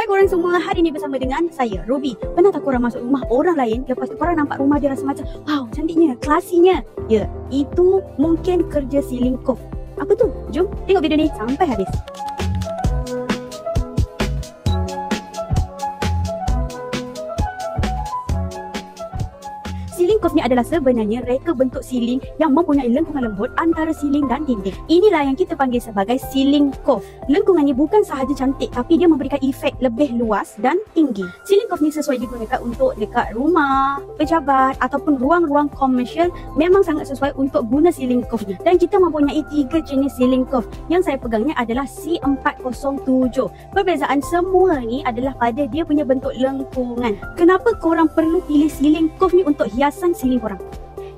Hai korang semua, hari ni bersama dengan saya, Ruby. Pernah tak korang masuk rumah orang lain, lepas tu korang nampak rumah dia rasa macam wow, cantiknya, klasinya? Ya, itu mungkin kerja ceiling cove. Apa tu? Jom tengok video ni sampai habis. Ceiling cove ni adalah sebenarnya reka bentuk ceiling yang mempunyai lengkungan lembut antara ceiling dan dinding. Inilah yang kita panggil sebagai ceiling cove. Lengkungan ni bukan sahaja cantik, tapi dia memberikan efek lebih luas dan tinggi. Ceiling cove ni sesuai digunakan untuk dekat rumah, pejabat ataupun ruang-ruang komersial. Memang sangat sesuai untuk guna ceiling cove ni. Dan kita mempunyai 3 jenis ceiling cove. Yang saya pegangnya adalah C407. Perbezaan semua ni adalah pada dia punya bentuk lengkungan. Kenapa korang perlu pilih ceiling cove ni untuk hiasan ceiling korang?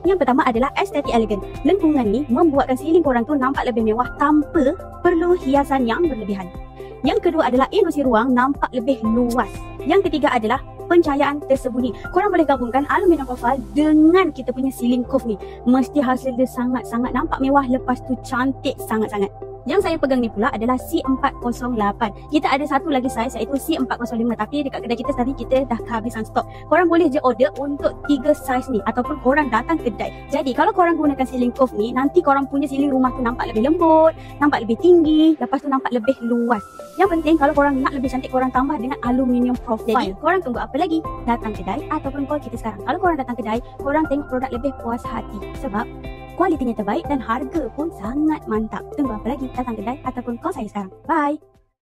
Yang pertama adalah aesthetic elegant. Lengkungan ni membuatkan ceiling korang tu nampak lebih mewah tanpa perlu hiasan yang berlebihan. Yang kedua adalah ilusi ruang nampak lebih luas. Yang ketiga adalah pencahayaan tersembunyi. Korang boleh gabungkan aluminium profile dengan kita punya ceiling cove ni. Mesti hasil dia sangat-sangat nampak mewah, lepas tu cantik sangat-sangat. Yang saya pegang ni pula adalah C408. Kita ada satu lagi saiz iaitu C405, tapi dekat kedai kita tadi kita dah kehabisan stok. Korang boleh je order untuk 3 saiz ni ataupun korang datang kedai. Jadi kalau korang gunakan ceiling cove ni, nanti korang punya ceiling rumah tu nampak lebih lembut, nampak lebih tinggi, lepas tu nampak lebih luas. Yang penting kalau korang nak lebih cantik, korang tambah dengan aluminium profile. Jadi korang tunggu apa lagi? Datang kedai ataupun call kita sekarang. Kalau korang datang kedai, korang tengok produk lebih puas hati sebab kualitinya terbaik dan harga pun sangat mantap. Tunggu apa lagi? Datang kedai ataupun call saya sekarang. Bye!